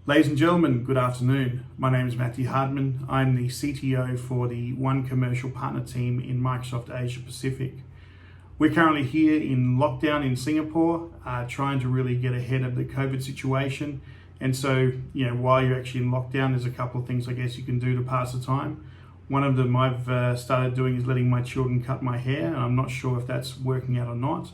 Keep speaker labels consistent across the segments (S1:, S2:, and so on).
S1: Ladies and gentlemen, good afternoon. My name is Matthew Hardman. I'm the CTO for the One Commercial Partner team in Microsoft Asia Pacific. We're currently here in lockdown in Singapore, trying to really get ahead of the COVID situation. And so, while you're actually in lockdown, there's a couple of things I guess you can do to pass the time. One of them I've started doing is letting my children cut my hair, and I'm not sure if that's working out or not.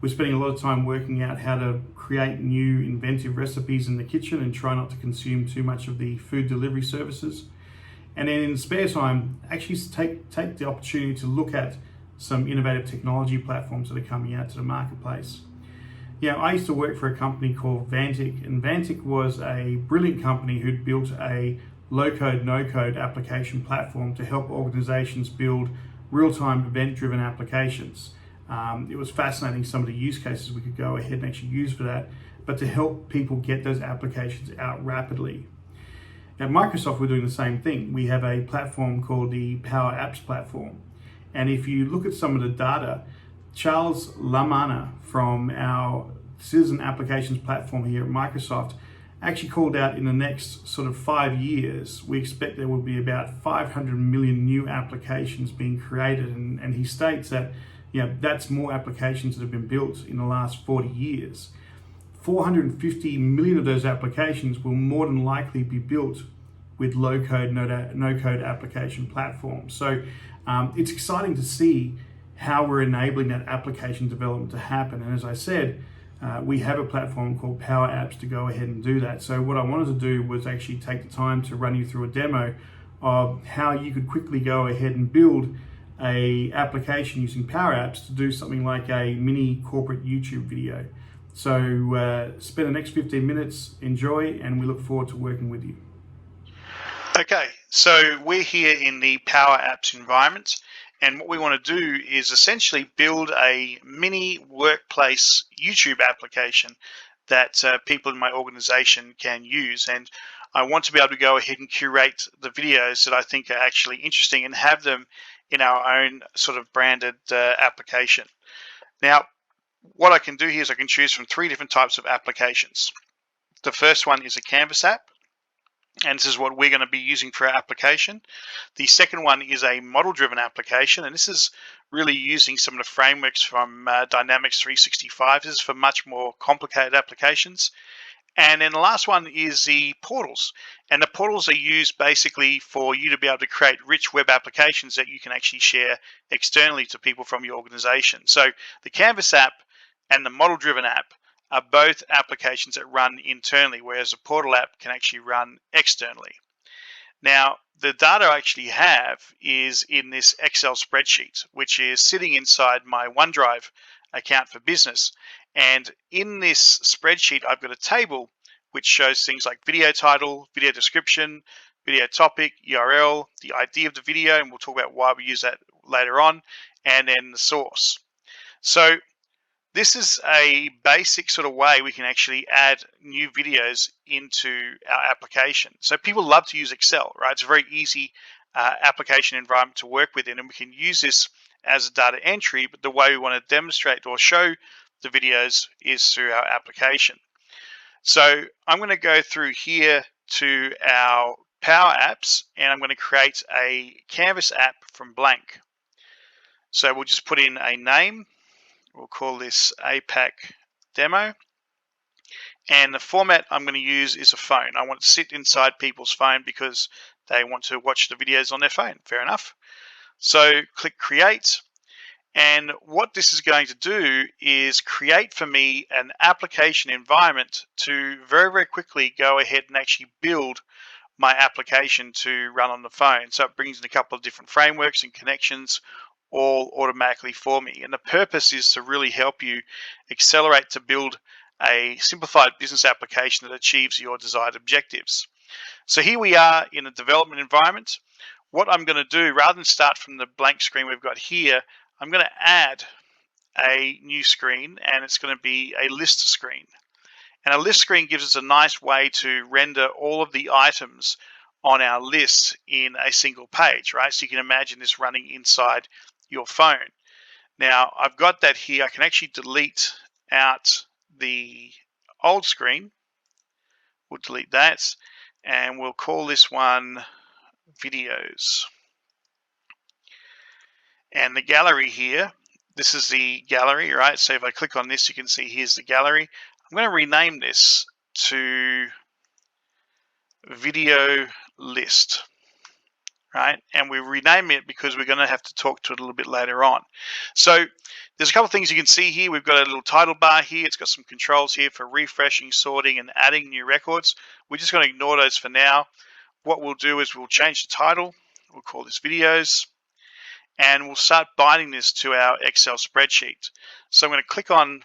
S1: We're spending a lot of time working out how to create new inventive recipes in the kitchen and try not to consume too much of the food delivery services. And then in spare time, actually take the opportunity to look at some innovative technology platforms that are coming out to the marketplace. I used to work for a company called Vantic, and Vantic was a brilliant company who'd built a low-code, no-code application platform to help organizations build real-time event-driven applications. It was fascinating, some of the use cases we could go ahead and actually use for that, but to help people get those applications out rapidly. At Microsoft, we're doing the same thing. We have a platform called the PowerApps platform. And if you look at some of the data, Charles Lamana from our Citizen Applications platform here at Microsoft actually called out in the next sort of 5 years, we expect there will be about 500 million new applications being created. And he states that that's more applications that have been built in the last 40 years. 450 million of those applications will more than likely be built with low-code, no-code application platforms. So it's exciting to see how we're enabling that application development to happen. And as I said, we have a platform called PowerApps to go ahead and do that. So what I wanted to do was actually take the time to run you through a demo of how you could quickly go ahead and build a application using PowerApps to do something like a mini corporate YouTube video. So spend the next 15 minutes, enjoy, and we look forward to working with you.
S2: Okay, so we're here in the PowerApps environment, and what we want to do is essentially build a mini workplace YouTube application that people in my organization can use. And I want to be able to go ahead and curate the videos that I think are actually interesting and have them in our own sort of branded application. Now, what I can do here is I can choose from 3 different types of applications. The first one is a Canvas app, and this is what we're going to be using for our application. The second one is a model-driven application, and this is really using some of the frameworks from Dynamics 365. This is for much more complicated applications. And then the last one is the portals. And the portals are used basically for you to be able to create rich web applications that you can actually share externally to people from your organization. So the Canvas app and the model-driven app are both applications that run internally, whereas the portal app can actually run externally. Now, the data I actually have is in this Excel spreadsheet, which is sitting inside my OneDrive account for business. And in this spreadsheet, I've got a table which shows things like video title, video description, video topic, URL, the ID of the video, and we'll talk about why we use that later on, and then the source. So this is a basic sort of way we can actually add new videos into our application. So people love to use Excel, right? It's a very easy application environment to work within, and we can use this as a data entry, but the way we want to demonstrate or show the videos is through our application. So I'm going to go through here to our Power Apps, and I'm going to create a Canvas app from blank. So we'll just put in a name. We'll call this APAC demo. And the format I'm going to use is a phone. I want it to sit inside people's phone because they want to watch the videos on their phone. Fair enough. So click Create. And what this is going to do is create for me an application environment to very, very quickly go ahead and actually build my application to run on the phone. So it brings in a couple of different frameworks and connections all automatically for me. And the purpose is to really help you accelerate to build a simplified business application that achieves your desired objectives. So here we are in a development environment. What I'm going to do, rather than start from the blank screen we've got here, I'm going to add a new screen, and it's going to be a list screen. And a list screen gives us a nice way to render all of the items on our list in a single page, right? So you can imagine this running inside your phone. Now, I've got that here. I can actually delete out the old screen We'll delete that, and we'll call this one videos. And the gallery here, this is the gallery, right? So if I click on this, you can see here's the gallery. I'm going to rename this to video list, right? And we rename it because we're going to have to talk to it a little bit later on. So there's a couple of things you can see here. We've got a little title bar here. It's got some controls here for refreshing, sorting, and adding new records. We're just going to ignore those for now. What we'll do is we'll change the title. We'll call this videos, and we'll start binding this to our Excel spreadsheet. So I'm going to click on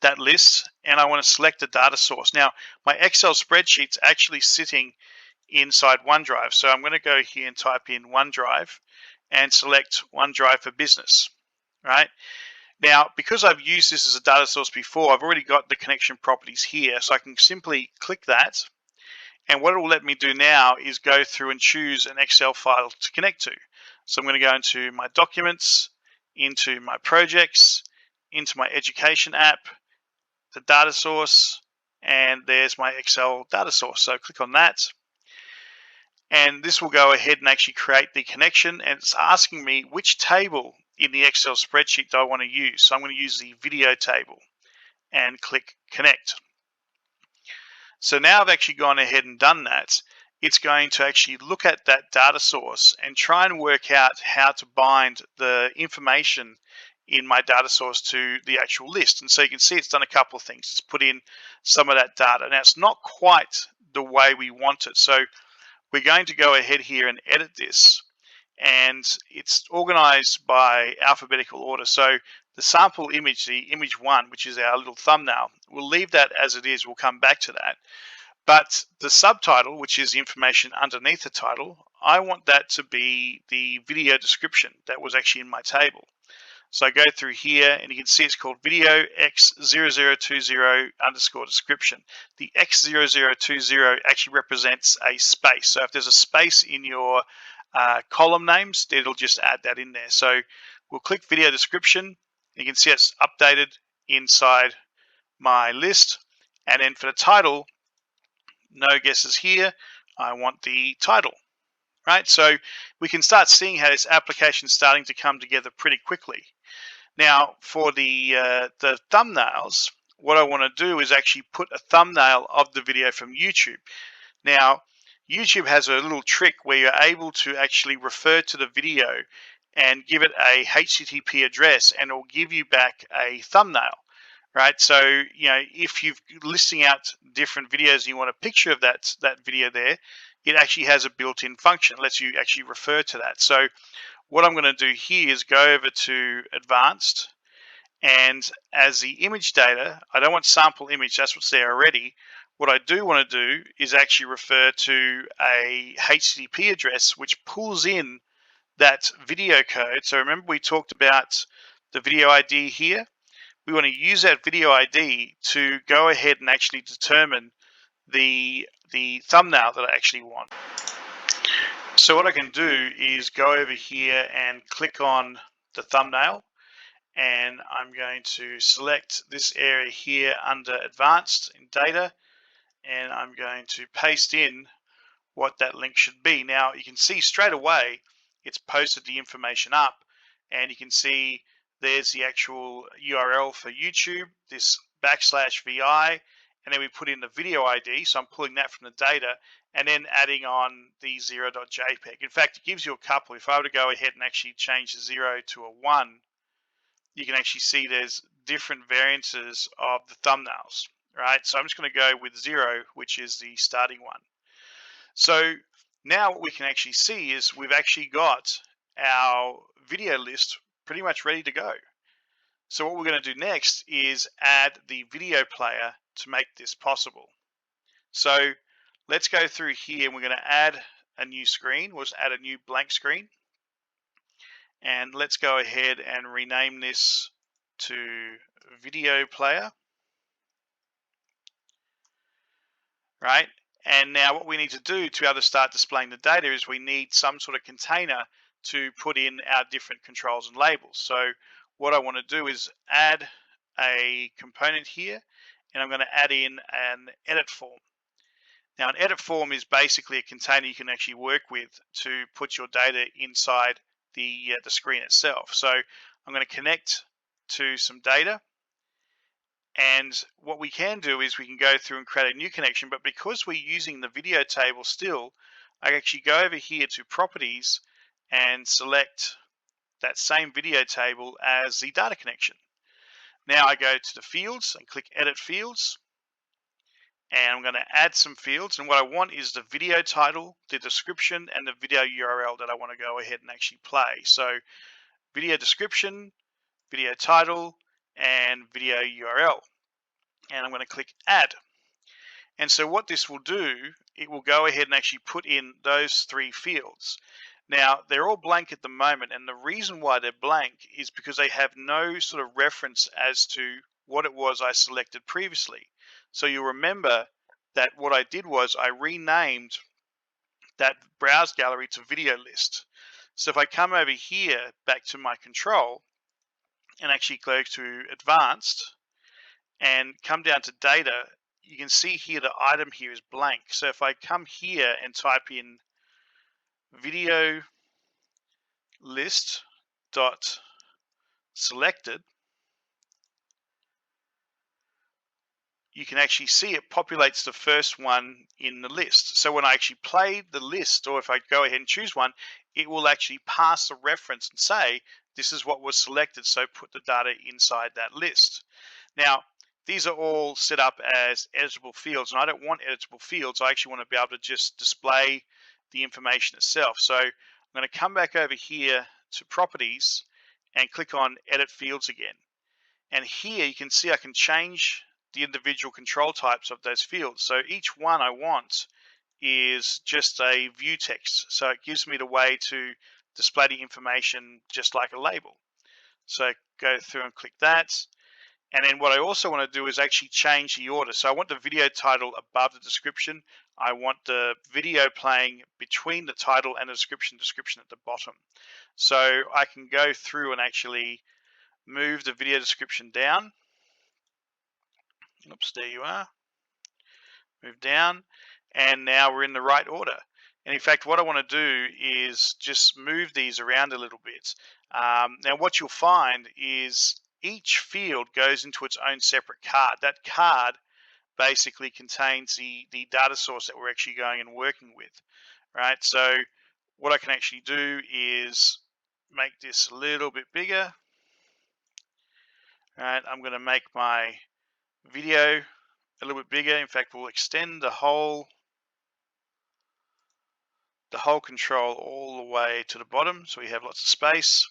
S2: that list, and I want to select a data source. Now, my Excel spreadsheet's actually sitting inside OneDrive. So I'm going to go here and type in OneDrive and select OneDrive for Business, right? Now, because I've used this as a data source before, I've already got the connection properties here. So I can simply click that. And what it will let me do now is go through and choose an Excel file to connect to. So I'm going to go into my documents, into my projects, into my education app, the data source, and there's my Excel data source. So click on that. And this will go ahead and actually create the connection. And it's asking me which table in the Excel spreadsheet do I want to use. So I'm going to use the video table and click connect. So now I've actually gone ahead and done that. It's going to actually look at that data source and try and work out how to bind the information in my data source to the actual list. And so you can see it's done a couple of things. It's put in some of that data. Now it's not quite the way we want it. So we're going to go ahead here and edit this. And it's organized by alphabetical order. So the sample image, the image 1, which is our little thumbnail, we'll leave that as it is. We'll come back to that. But the subtitle, which is the information underneath the title, I want that to be the video description that was actually in my table. So I go through here and you can see it's called video x0020 underscore description. The x0020 actually represents a space. So if there's a space in your column names, it'll just add that in there. So we'll click video description. You can see it's updated inside my list. And then for the title, no guesses here. I want the title, right? So we can start seeing how this application is starting to come together pretty quickly. Now, for the thumbnails, what I want to do is actually put a thumbnail of the video from YouTube. Now, YouTube has a little trick where you're able to actually refer to the video and give it a HTTP address, and it'll give you back a thumbnail, right? So, you know, if you're listing out different videos and you want a picture of that video there, it actually has a built-in function. It lets you actually refer to that. So what I'm going to do here is go over to Advanced, and as the image data, I don't want sample image, that's what's there already. What I do want to do is actually refer to a HTTP address which pulls in that video code. So remember we talked about the video ID here. We want to use that video ID to go ahead and actually determine the thumbnail that I actually want. So what I can do is go over here and click on the thumbnail, and I'm going to select this area here under Advanced in Data, and I'm going to paste in what that link should be. Now you can see straight away it's posted the information up, and you can see there's the actual URL for YouTube, this /vi, and then we put in the video ID. So I'm pulling that from the data and then adding on the 0.jpg. In fact, it gives you a couple. If I were to go ahead and actually change the 0 to a 1, you can actually see there's different variances of the thumbnails, right? So I'm just going to go with 0, which is the starting one. So now what we can actually see is we've actually got our video list pretty much ready to go. So what we're going to do next is add the video player to make this possible. So let's go through here, and we're going to add a new screen. We'll just add a new blank screen. And let's go ahead and rename this to video player. Right? And now what we need to do to be able to start displaying the data is we need some sort of container to put in our different controls and labels. So what I want to do is add a component here, and I'm going to add in an edit form. Now, an edit form is basically a container you can actually work with to put your data inside the screen itself. So I'm going to connect to some data, and what we can do is we can go through and create a new connection, but because we're using the video table still, I actually go over here to properties and select that same video table as the data connection. Now I go to the fields and click edit fields, and I'm going to add some fields, and what I want is the video title, the description, and the video URL that I want to go ahead and actually play. So video description, video title, and video URL, and I'm going to click add. And so what this will do, it will go ahead and actually put in those three fields. Now, they're all blank at the moment, and the reason why they're blank is because they have no sort of reference as to what it was I selected previously. So you'll remember that what I did was I renamed that browse gallery to video list. So if I come over here back to my control and actually go to advanced and come down to data, you can see here the item here is blank. So if I come here and type in video list dot selected, you can actually see it populates the first one in the list. So when I actually play the list, or if I go ahead and choose one, it will actually pass the reference and say this is what was selected, so put the data inside that list. Now, these are all set up as editable fields, and I don't want editable fields. I actually want to be able to just display the information itself. So I'm going to come back over here to properties and click on edit fields again. And here you can see I can change the individual control types of those fields. So each one I want is just a view text. So it gives me the way to display the information just like a label. So go through and click that. And then what I also want to do is actually change the order. So I want the video title above the description. I want the video playing between the title and the description at the bottom. So I can go through and actually move the video description down. Oops, there you are. Move down, and now we're in the right order. And in fact, what I want to do is just move these around a little bit. Now what you'll find is each field goes into its own separate card. That card basically contains the data source that we're actually going and working with, right? So what I can actually do is make this a little bit bigger. Right, I'm going to make my video a little bit bigger. In fact, we'll extend the whole control all the way to the bottom, so we have lots of space.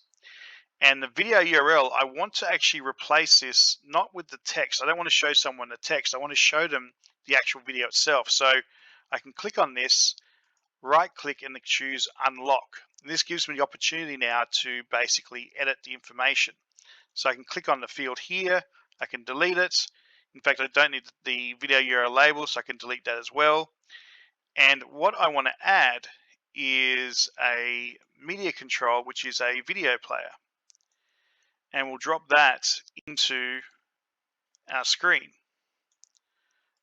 S2: And the video URL, I want to actually replace this not with the text. I don't want to show someone the text. I want to show them the actual video itself. So I can click on this, right click, and choose unlock. And this gives me the opportunity now to basically edit the information. So I can click on the field here, I can delete it. In fact, I don't need the video URL label, so I can delete that as well. And what I want to add is a media control, which is a video player. And we'll drop that into our screen.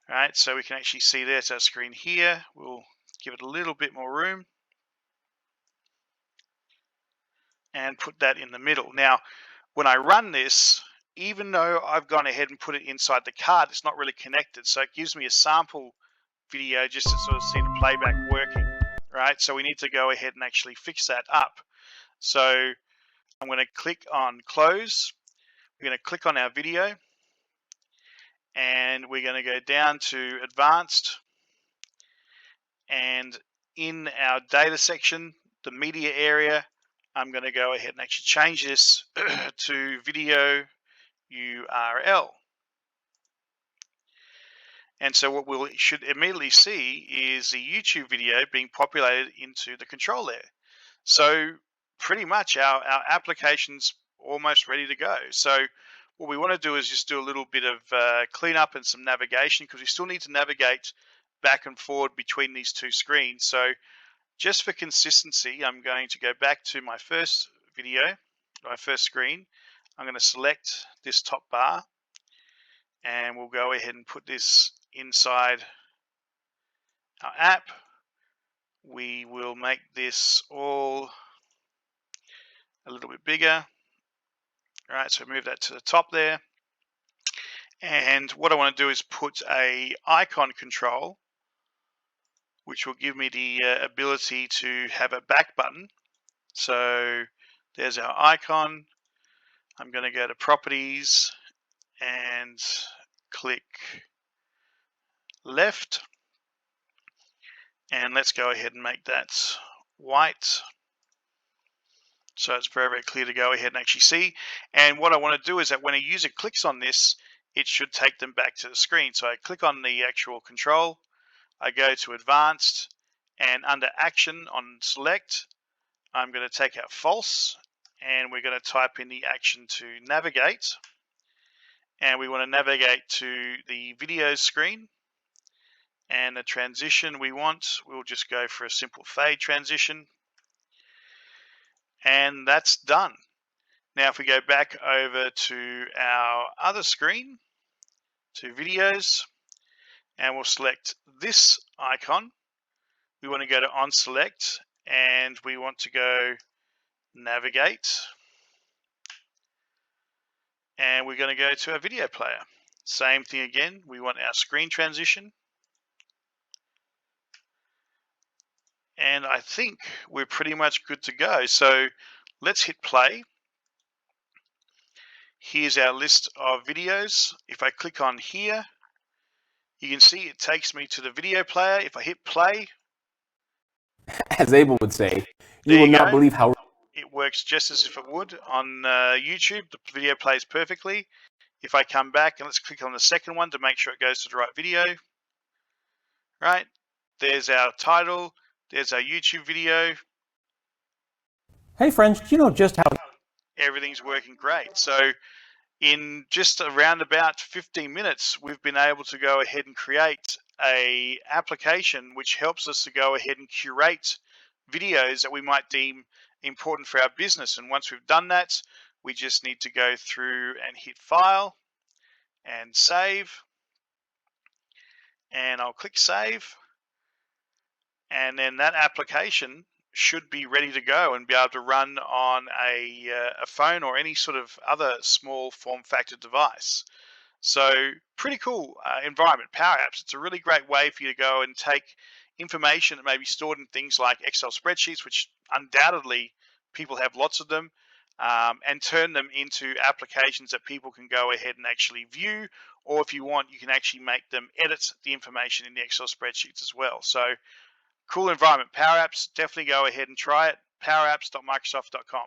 S2: All right, so we can actually see there's our screen here. We'll give it a little bit more room and put that in the middle. Now, when I run this, even though I've gone ahead and put it inside the card, it's not really connected. So it gives me a sample video just to sort of see the playback working, right? So we need to go ahead and actually fix that up. So I'm going to click on close. We're going to click on our video, and we're going to go down to advanced, and in our data section, the media area, I'm going to go ahead and actually change this to video URL. And so what we should immediately see is the YouTube video being populated into the control there. So pretty much our application's almost ready to go. So what we want to do is just do a little bit of cleanup and some navigation, because we still need to navigate back and forward between these two screens. So just for consistency, I'm going to go back to my first video, my first screen. I'm going to select this top bar, and we'll go ahead and put this inside our app. We will make this all a little bit bigger. All right, so move that to the top there. And what I want to do is put a icon control, which will give me the ability to have a back button. So there's our icon. I'm going to go to properties and click left. And let's go ahead and make that white. So it's very, very clear to go ahead and actually see. And what I want to do is that when a user clicks on this, it should take them back to the screen. So I click on the actual control, I go to advanced, and under action on select, I'm going to take out false, and we're going to type in the action to navigate. And we want to navigate to the video screen. And the transition we'll just go for a simple fade transition. And that's done. Now if we go back over to our other screen, to videos, and we'll select this icon. We want to go to on select, and we want to go navigate, and we're going to go to our video player. Same thing again, we want our screen transition. And I think we're pretty much good to go. So let's hit play. Here's our list of videos. If I click on here, you can see it takes me to the video player. If I hit play,
S3: as Abel would say, you will not believe how
S2: it works just as if it would on YouTube. The video plays perfectly. If I come back and let's click on the second one to make sure it goes to the right video. Right, there's our title. There's our YouTube video.
S3: Hey friends, do you know just how
S2: everything's working great? So in just around about 15 minutes, we've been able to go ahead and create a application which helps us to go ahead and curate videos that we might deem important for our business. And once we've done that, we just need to go through and hit file and save. And I'll click save. And then that application should be ready to go and be able to run on a phone or any sort of other small form factor device. So pretty cool environment, PowerApps. It's a really great way for you to go and take information that may be stored in things like Excel spreadsheets, which undoubtedly people have lots of them, and turn them into applications that people can go ahead and actually view, or if you want, you can actually make them edit the information in the Excel spreadsheets as well. So cool environment, PowerApps. Definitely go ahead and try it. PowerApps.microsoft.com.